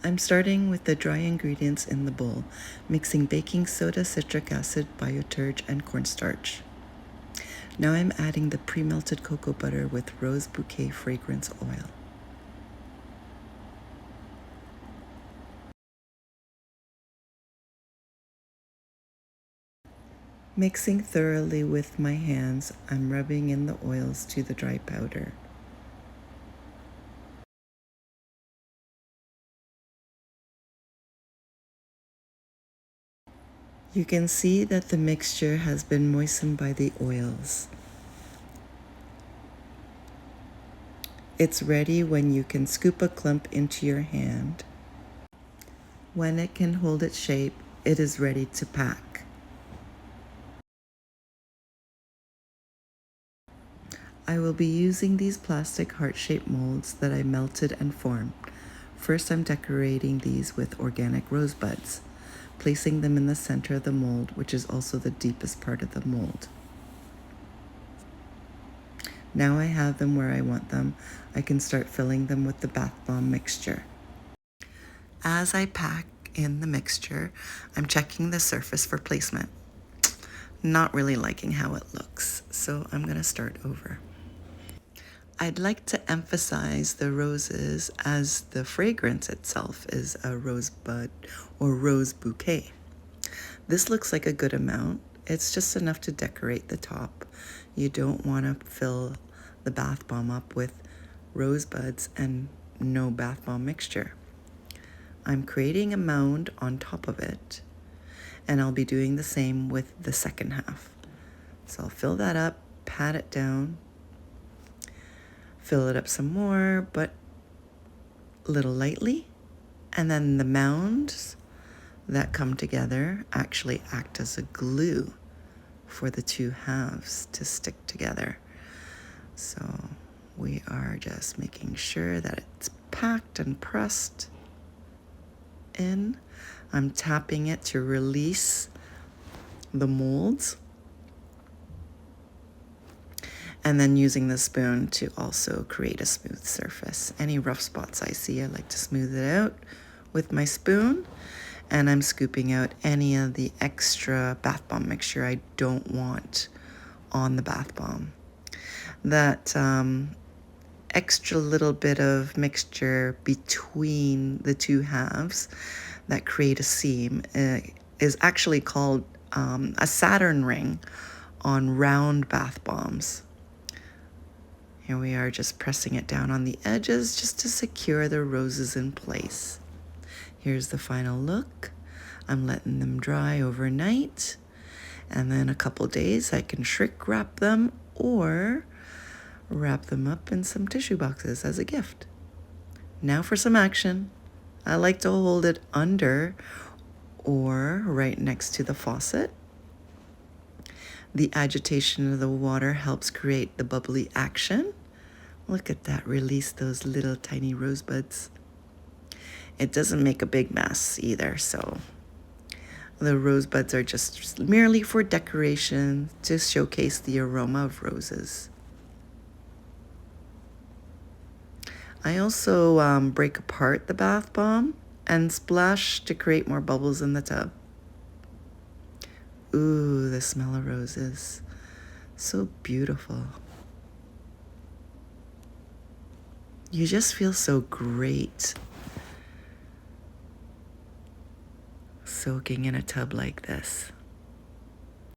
I'm starting with the dry ingredients in the bowl, mixing baking soda, citric acid, bioturge, and cornstarch. Now I'm adding the pre-melted cocoa butter with rose bouquet fragrance oil. Mixing thoroughly with my hands, I'm rubbing in the oils to the dry powder. You can see that the mixture has been moistened by the oils. It's ready when you can scoop a clump into your hand. When it can hold its shape, it is ready to pack. I will be using these plastic heart-shaped molds that I melted and formed. First, I'm decorating these with organic rosebuds, placing them in the center of the mold, which is also the deepest part of the mold. Now I have them where I want them, I can start filling them with the bath bomb mixture. As I pack in the mixture, I'm checking the surface for placement. Not really liking how it looks, so I'm gonna start over. I'd like to emphasize the roses as the fragrance itself is a rosebud or rose bouquet. This looks like a good amount. It's just enough to decorate the top. You don't want to fill the bath bomb up with rosebuds and no bath bomb mixture. I'm creating a mound on top of it, and I'll be doing the same with the second half. So I'll fill that up, pat it down, fill it up some more, but a little lightly, and then the mounds that come together actually act as a glue for the two halves to stick together. So we are just making sure that it's packed and pressed in. I'm tapping it to release the molds, and then using the spoon to also create a smooth surface. Any rough spots I see, I like to smooth it out with my spoon, and I'm scooping out any of the extra bath bomb mixture I don't want on the bath bomb. That extra little bit of mixture between the two halves that create a seam is actually called a Saturn ring on round bath bombs. Here we are just pressing it down on the edges just to secure the roses in place. Here's the final look. I'm letting them dry overnight, and then a couple days I can shrink wrap them or wrap them up in some tissue boxes as a gift. Now for some action. I like to hold it under or right next to the faucet. The agitation of the water helps create the bubbly action. Look at that, release those little tiny rosebuds. It doesn't make a big mess either, so the rosebuds are just merely for decoration to showcase the aroma of roses. I also break apart the bath bomb and splash to create more bubbles in the tub. Ooh, the smell of roses. So beautiful. You just feel so great soaking in a tub like this.